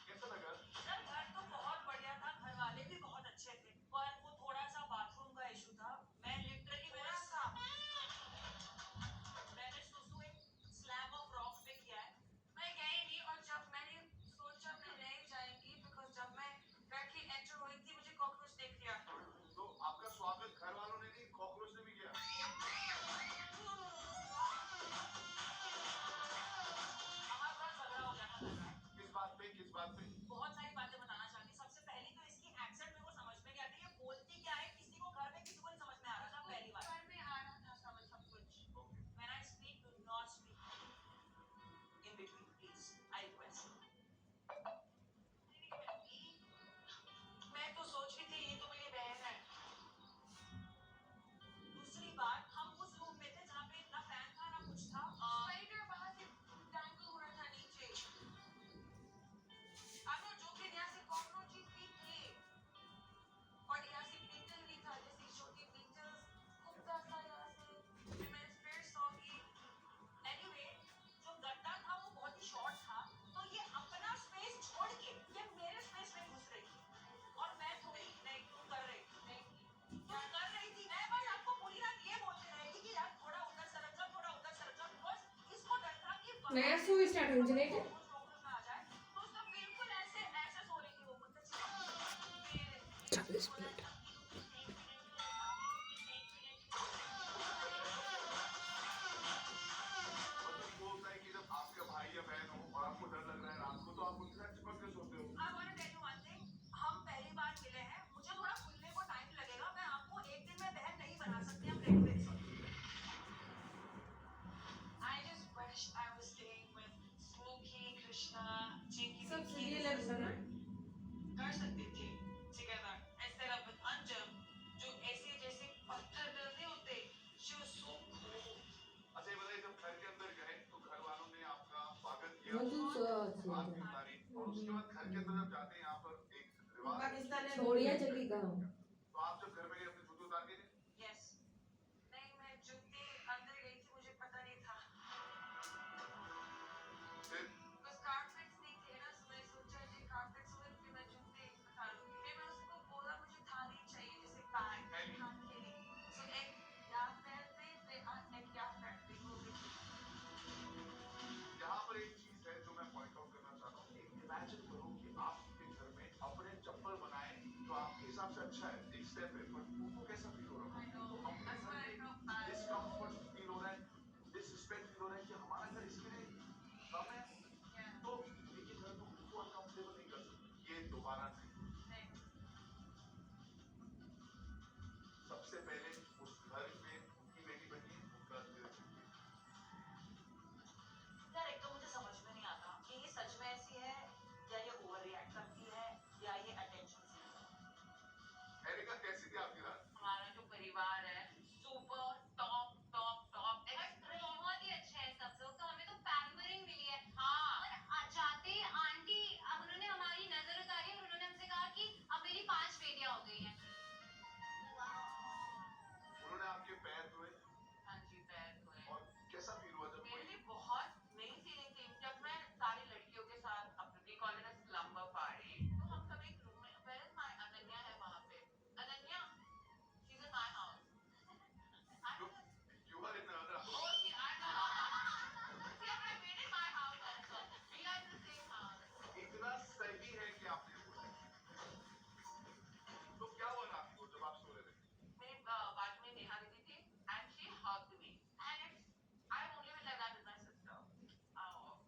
कैसा लगा सर घर तो बहुत बढ़िया था घर वाले भी बहुत अच्छे थे पर वो थोड़ा सा बाथरूम का इशू था मैं लिटरली मैंने सुसु एक स्लैब ऑफ रॉक पे किया है मैं गई नहीं और जब मैंने सोचा मैं नहीं जाएंगी बिकॉज जब मैं बैठी एंटर हुई थी मुझे कॉकरोच देख लिया तो आपका स्वागत घर वालों ने नहीं कॉकरोच ने भी किया हमारे साथ झगड़ा हो जाना लगा किस बात पे बहुत सारी बातें बताना चाहती सबसे पहली तो इसकी एक्सेंट मेरे को समझ में नहीं आती ये बोलती क्या है किसी को घर में किसी को नहीं समझ में आ रहा था पहली बार घर में आ रहा था समझ सब कुछ When I speak, do not speak in between, please. I request. मैं तो सोच रही थी ये तो मेरी बहन है दूसरी बात हम उस रूम में थे जहाँ पे ना फैन था ना कुछ था स्पाइडर वहाँ से टैंगल हो रहा था नीचे आप लोग जो कि यहाँ से कॉकरोचेस भी थे और यहाँ से बीटल भी था जैसे छोटी बीटल्स कुत्ता था यहाँ से फिर मैंने फिर सॉ कि एनीवे जो गड्ढा था वो बहुत ही शॉर्ट था तो ये अपना स्पेस छोड़ के ये मेरे स्पेस में घुस रही थी और मैं थोड़ी नहीं तुम कर रही थी मैं बस आपको पूरी रात ये बोलते रहेगी कि यार थोड़ा उधर सरक जाओ बिकॉज इसको डर था कि नया शो स्टार्ट हो जाने के कॉकरोच ना आ जाए तो उसका बिल्कुल ऐसे सो रही थी वो मुझसे 40 मिनट बोलता है कि जब आपका भाई या बहन हो और आपको डर लग रहा है रात को तो आप उनके साथ चिपक के सोते हो I want to tell you one thing. हम पहली बार मिले हैं मुझे थोड़ा खुलने को टाइम लगेगा मैं आपको एक दिन में बहस बात नहीं मानी और उसके बाद घर के अंदर जब जाते हैं यहाँ पर एक रिवाज है। पाकिस्तान है छोड़िया चली गाँव तो आप जब घर में गए अपने जूते उतार के गए? यस नहीं मैं जूते अंदर गई थी मुझे पता नहीं था फिर बस कारपेट्स नहीं थे ना तो मैं सोचा जी कारपेट्स हुए फिर मैं जूते उतारूंगी फिर मैं उसको बोला मुझे थाली चाहिए जैसे बैग थैली। हाथ के लिए सो एक या पैर पे फिर एक या पैर पे वो भी यहाँ पर एक चीज है जो मैं पॉइंट आउट करना चाहता हूँ कि इमेजिन करो कि आप अपने घर में अपने चप्पल बनाए जो आपके हिसाब से अच्छा है एक स्टेप है बट उनको कैसा फील हो रहा I है know. तो अपने That's घर why I में felt bad. डिस्कम्फर्ट फील हो रहा है डिसरिस्पेक्ट फील हो रहा है कि हमारा घर इसके लिए कम है Yeah. तो ये घर तो उनको अनकंफर्टेबल नहीं कर सकते ये दोबारा नहीं Next. सबसे पहले उस घर में उनकी बेटी बनी है उनका दिल जीतिए यार एक तो मुझे समझ में नहीं आता कि ये सच में ऐसी है या ये ओवर रिएक्ट करती है या ये अटेंशन सीख है एरिका कैसी थी आपकी रात हमारा जो परिवार है सुपर टॉप टॉप टॉप बहुत ही अच्छा है सब लोग तो हमें तो पैम्परिंग मिली है हाँ और जाते ही आंटी अब उन्होंने हमारी नजर उतारी और उन्होंने हमसे कहा कि अब मेरी 5 बेटियां हो गई हैं उन्होंने आपके पैर धोए हाँ जी पैर धोए और कैसा फील हुआ जब मेरे कोई लिए बहुत नई फीलिंग थी जब मैं सारी लड़कियों के साथ अपनी कॉलेज में स्लम्बर पार्टी तो हम सब एक रूम में वेयर इज माय अनन्या है वहां पे Ananya she is in my house you are in another house Oh, see, I know. See, I made it my house also. We are in the same house. इतना सही है कि आपने बोला तो क्या हुआ रात को जब आप सो रहे थे मेरी बाजू में नेहा दीदी थी and she hugged me. And it's, I've only been like that with my sister. Oh.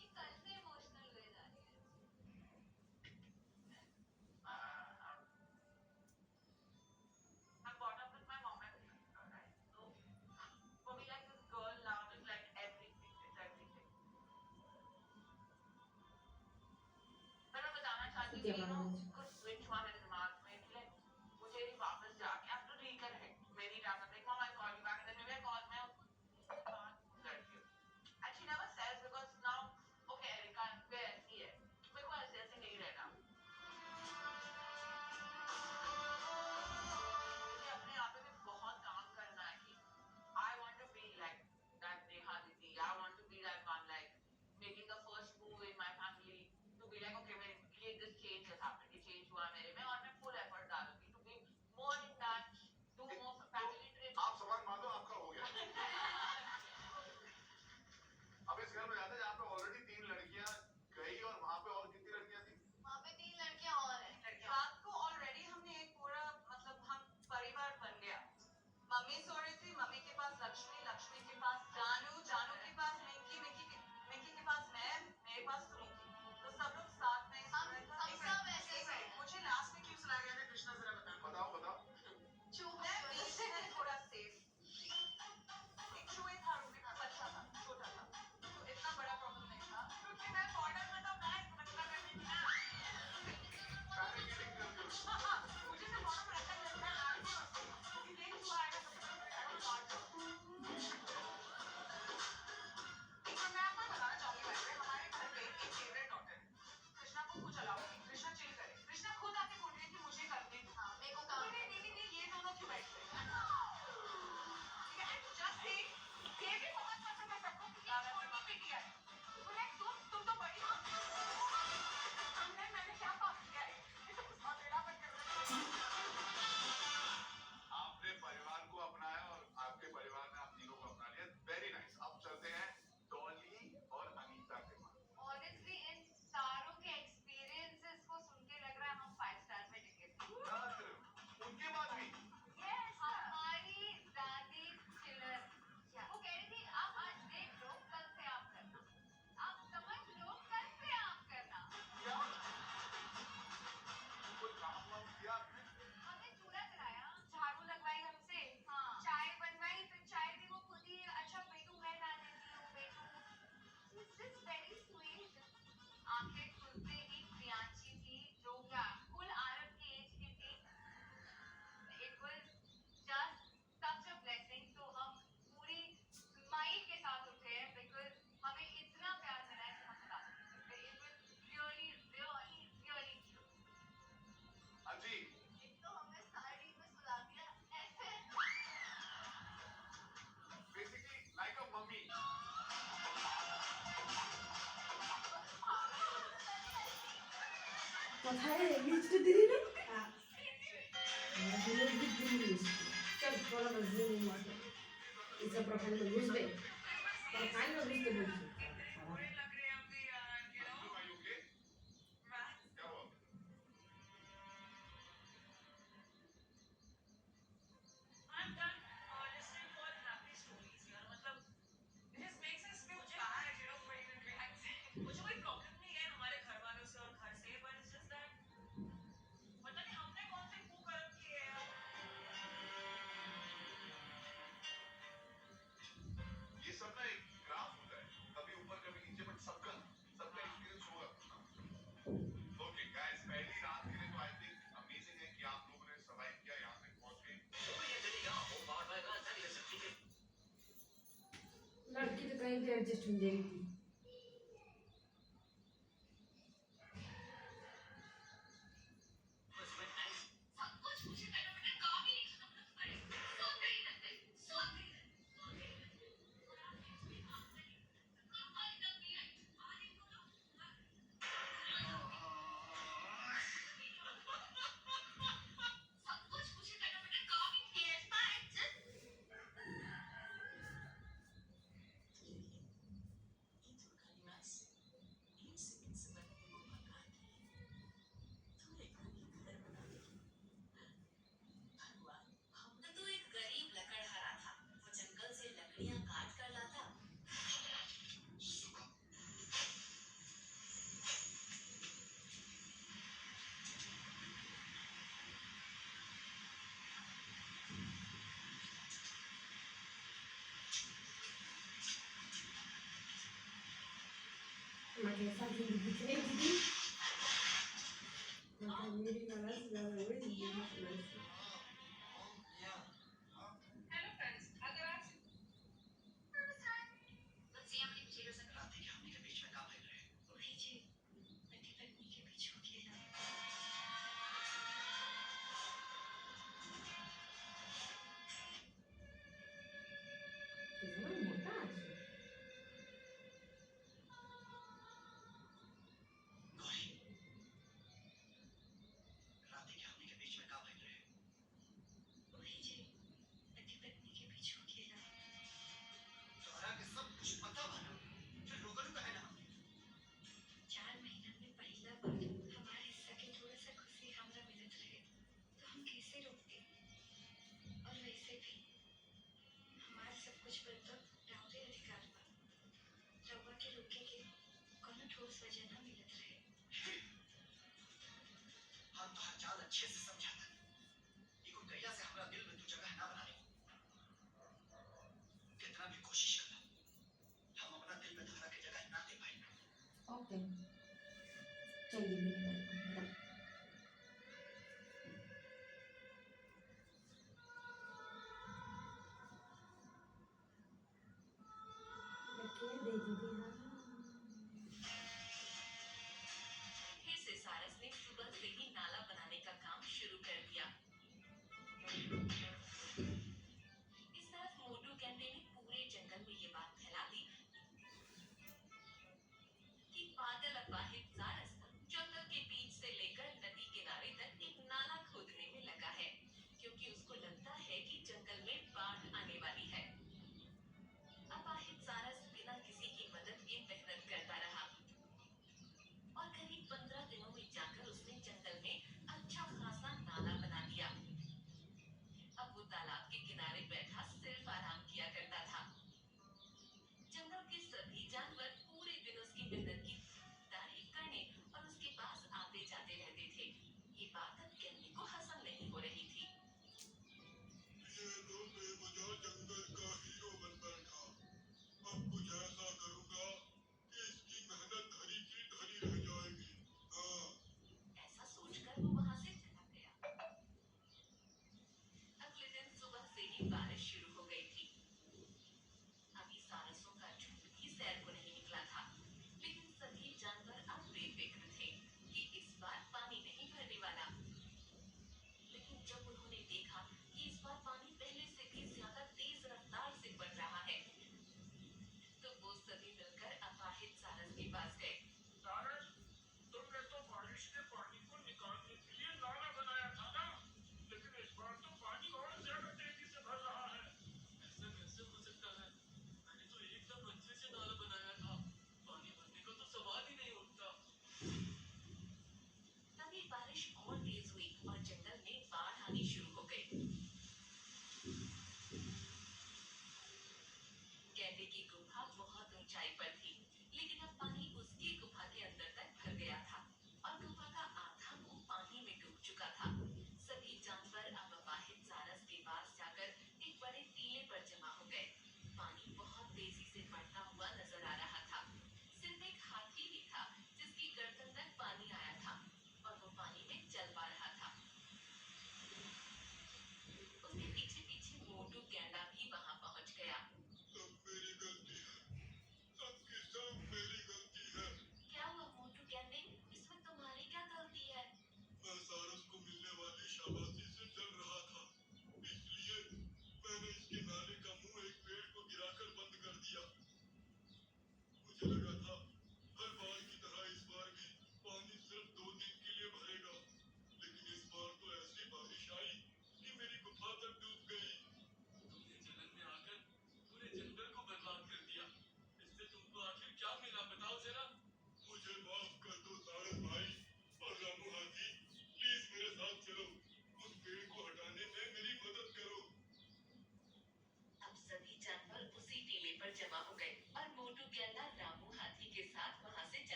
ये कल से इमोशनल हुए जा रही है I'm brought up with my mom and sister, right? So for me, like this girl love is like everything. It's everything. पर मैं बताना चाहती हूँ कि you know कुछ switch हुआ मेरे दिमाग में कि like मुझे वापस जाके I have to reconnect. मैं नहीं जा सकती. Mom, I'll call you back. And then maybe I call मैं उससे बात करती हूँ. And she never says because now, okay, Erika, वे ऐसी है. मेरे को ऐसे ऐसे नहीं रहना. मुझे अपने आप पे भी बहुत काम करना है कि I want to be like that Neha Didi. I want to be that one like making the first move in my family to be like, okay, when this change has happened. কথায় লিস্টে দিলি না হ্যাঁ चल थोड़ा बस जूम इन मार इसे प्रोफाइल में घुस गए प्रोफाइल में घुस के बोल अंशु भाई ओके क्या हुआ I'm done listening for happy stories यार मतलब it just makes us feel bad you know for even reacting मुझे कोई प्रॉब्लम नहीं है हमारे घर वालों से और घर से but it's just that पता नहीं हमने कौन से कुकर्म किए हैं यार ये सब ना एक ग्राफ होता है कभी ऊपर कभी नीचे बट सबका एक्सपीरियंस होगा ओके गाइस पहली रात के लिए तो आई थिंक अमेजिंग है कि आप लोगों ने सर्वाइव किया यहाँ तक पहुंच गए लड़की तो कहीं भी एडजस्ट हो जाएगी सब कुछ मुझे करना मैंने काम ही नहीं खत्म कर पाई सोच रही रहते सोच रही रहते और आप इसमें काम करिए कमाई तक नहीं आई आज इनको तो सब कुछ मुझे करना मैंने काम ही किया है हमने तो एक गरीब लकड़हारा था वो जंगल से लकड़ियां काट कर लाता हमारे साथ जिंदगी चलेगी मतलब मेरी वाला से ज्यादा वही जिंदगी चलेगी हेलो फ्रेंड्स अगर आज बच्चियां अपनी जेलों से रात के हमने के बीच में काम कर रहे हैं वही जी पति पत्नी के बीच हो खेला कितना मोटा है गौरी रात के हमने के बीच में काम कर रहे हैं वही जी पति पत्नी के बीच हो खेला तोहरा के सब कुछ पता बना फिर रोकन कहे ना 4 महीना में पहला बार हमारे हिस्सा के थोड़ा सा खुशी हमरा मिलत रहे तो हम कैसे रोकते और वैसे भी हमारे सब कुछ पर तो राउरे अधिकार बा रउआ के रोके के कोनो ठोस वजह ना मिलत रहे हम तो हर जान अच्छे से समझाता ये कोई गैया से हमरा दिल में तू जगह ना बनाने कितना भी कोशिश करा हम अपना दिल में तोहरा के जगह ना दे पाए ओके चलिए मेरी बात रखिए दे दीदी हाँ फिर से सारस ने सुबह से ही नाला बनाने का काम शुरू कर दिया इस तरफ मोटू गेंडे ने पूरे जंगल में ये बात फैला दी कि बादल अब वाहिद सारस जंगल के बीच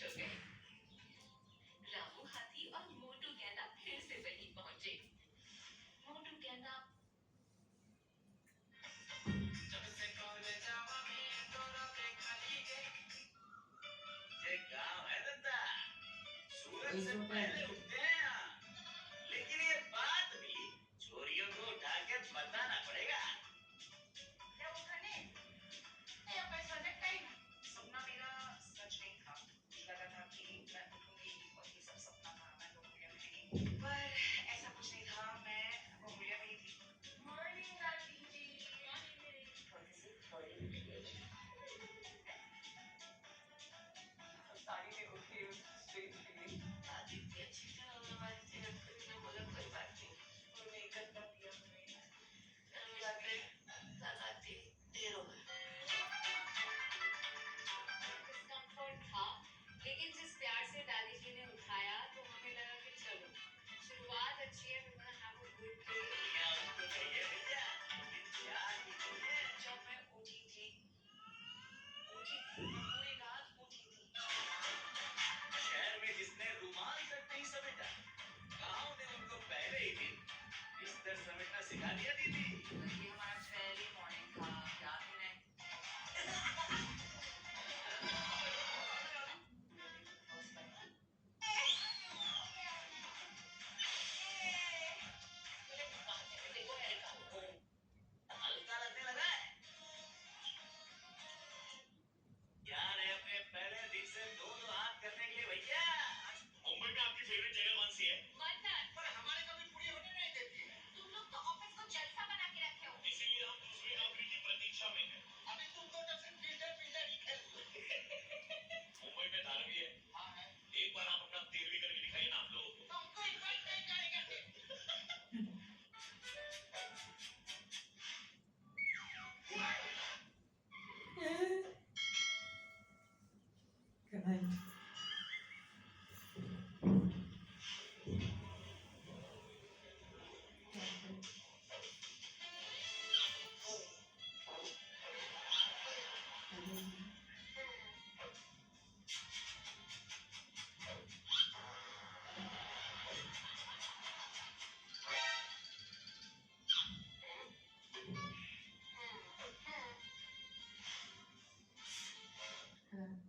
हो गए। रामू हाथी और मोटू गेंडा फिर से वहीं पहुंचे। मोटू गेंडा ये गांव है दत्ता, सूरज से ऐसा पहले है। उठते हैं यहाँ। लेकिन ये बात भी चोरियों को उठा के बताना पड़ेगा। क्या उठा ने? नहीं अब पैसा ने कहीं सपना मेरा सच नहीं था। मुझे लगा था कि मैं उठूंगी और ये सब सपना था, मैं बहुलिया मिलेंगी, पर ऐसा कुछ नहीं था। मैं बहुलिया में ही थी। मॉर्निंग आंटी जी। थोड़ी सी साड़ी में उठी स्ट्रेट फीलिंग आदित्य अच्छी तरह हमारी सेहत को भी बोला कोई बात नहीं। और मेकअप का दिया हमने लगाते लगाते देर हो गई। डिस्कम्फर्ट था, लेकिन जिस प्यार से दादी जी ने उठाया तो हमें लगा कि चलो शुरुआत अच्छी है, we're gonna have a good day। दुनिया उसको कहिए भैया, लेकिन क्या कीजिए? जब मैं उठी थी मैं पूरी रात उठी थी। शहर में जिसने रुमाल तक नहीं समेटा, गांव ने उनको पहले ही दिन बिस्तर समेटना सिखा दिया दीदी। ये हमारा पहली मॉर्निंग था, याद ही नहीं। हल्का लगने लगा है। यार है अपने पहले दिन से दो दो हाथ करने के लिए भैया। मुंबई में आपकी फेवरेट जगह कौन सी है? मन्नत, पर हमारे कभी पूरी होने नहीं देती है। तुम लोग तो ऑफिस को जलसा बना के रखे हो। इसीलिए हम दूसरी नौकरी की प्रतीक्षा में हैं। अभी तुम तो जब से फील्डर ही खेल मुंबई में दारू भी है। हाँ है। एक बार आप अपना तेल भी करके दिखाइए ना आप लोगों को। तुमको इन्वाइट नहीं करेंगे। Correct.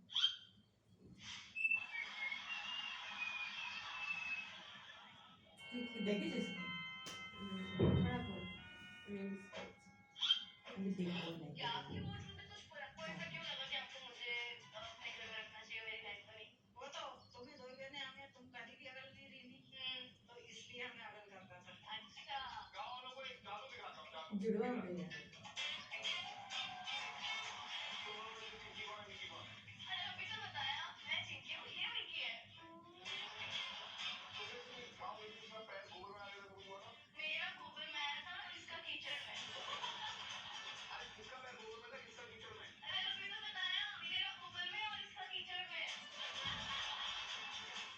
देखी जिसको थोड़ा बहुत मीन्स अभी देखो नहीं क्या आपके वॉशरूम में कुछ फर्क को ऐसा क्यों लगा कि आपको मुझे एक जगह रखना चाहिए मेरी लाइफ में? वो तो तुम्हें दो बहनें हमें तुम कभी भी अगल नहीं रही तो इसलिए हमें अगल करता था। अच्छा, गाँव वालों को एक जादू दिखाता हूँ, जादू। जुड़वा हो गया तुम्हारे में से चिंकी कौन है, मिकी कौन है? अरे अभी तो बताया, मैं चिंकी हूँ, ये मिकी है। तो फिर तुम इस गाँव में जिसमें पैर गोबर में आ गए थे, तो कुछ हुआ था? मेरा गूगल में आया था, इसका कीचड़ में। अरे किसका पैर गोबर में था, किसका कीचड़ में? अरे अभी तो बताया, मेरा गूगल में और इसका कीचड़ में।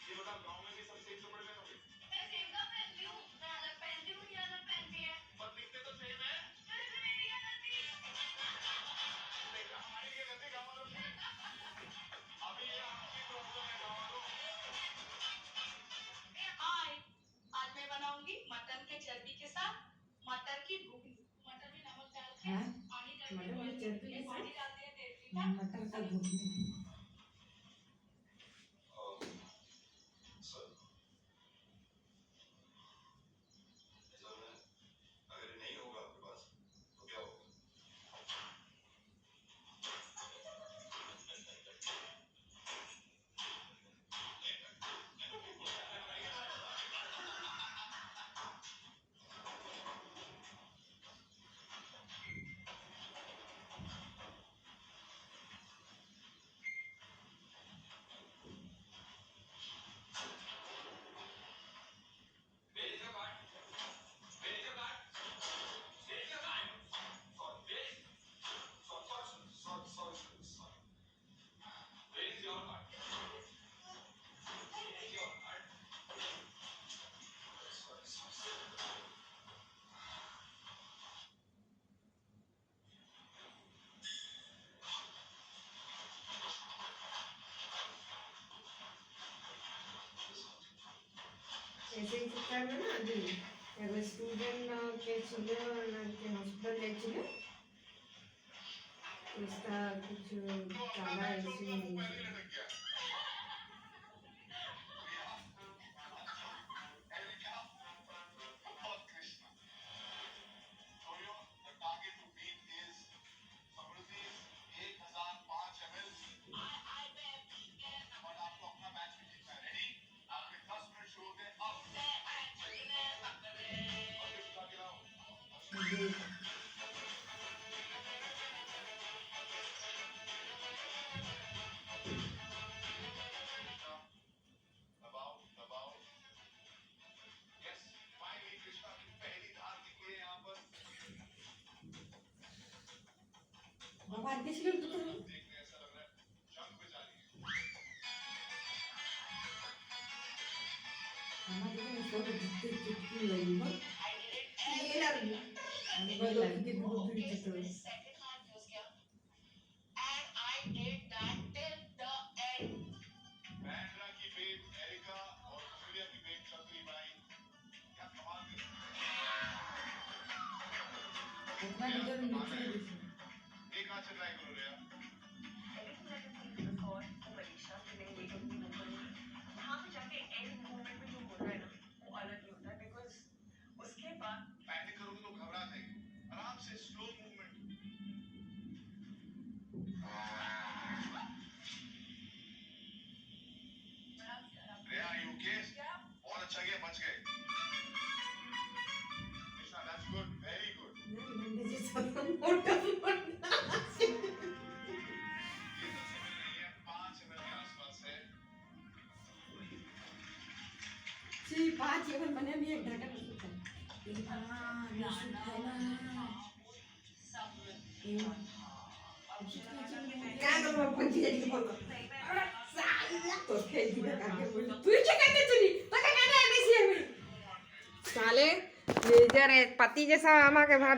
ये बताओ, गाँव में भी सब सेम कपड़े पहनोगे? मैं सेम का पहनती हूँ, मैं अलग पहनती हूँ, ये अलग पहनती है। पर दिखते तो सेम है। फिर इसमें मेरी क्या गलती? देखा, हमारी क्या गलती, गाँव वालों की? अभी ये आपकी प्रॉब्लम है, गाँव वालों। हाय, आज मैं बनाऊंगी मटन के चर्बी के साथ मटर की घुगनी। मटर में नमक डाल के हाँ? पानी डाल के मटर में चर्बी के पानी साथ? डाल दिया तेल के साथ। मटर का घुटनी सर, अगर नहीं होगा आपके पास तो क्या होगा? ऐसे ही चक्कर में ना अभी अगर स्टूडेंट के चले के हॉस्पिटल ले चले तो इसका कुछ ज़्यादा इशू नहीं है। दबाओ दबाओ यस फाइनली कृष्णा की पहली धार दिखी है यहाँ पर बाबा आगे चलो तो देखने ऐसा लग रहा है शंख बजा रही है हमारे को फोटो जितने चिपकी लगी हो ये लग हम बोलो कि दूर दूर चित्र second half was क्या and I did that till the end. Bandra की बेट एरिका और जूलिया की बेट छतरी बाई क्या कमाल है इतना वीडियो में नीचे देखो एक हाथ से ट्राई करो रिया Everything that you think is record for परीक्षा के लिए ये कभी नहीं करूँगी। वहाँ पे जाके end moment में जो होता है ना वो अलग ही होता है because उसके बाद पैनिक करोगे तो घबरा जाएगी आराम से slow movement Ria you okay बहुत अच्छा किया बच गए Krishna that's good very good मैंने जैसा मोटा मोटा ये तो समझ नहीं है 5 ml के आसपास है जी 5 एमएल बने भी एक ढक्कन उसका हां ये सुखाना क्या करो पंची जी बोलो साला तो खेती का काके बोल तू क्या करते चली तो क्या करना है बेसी है साले ये जरा पति जैसा आमा के भाभी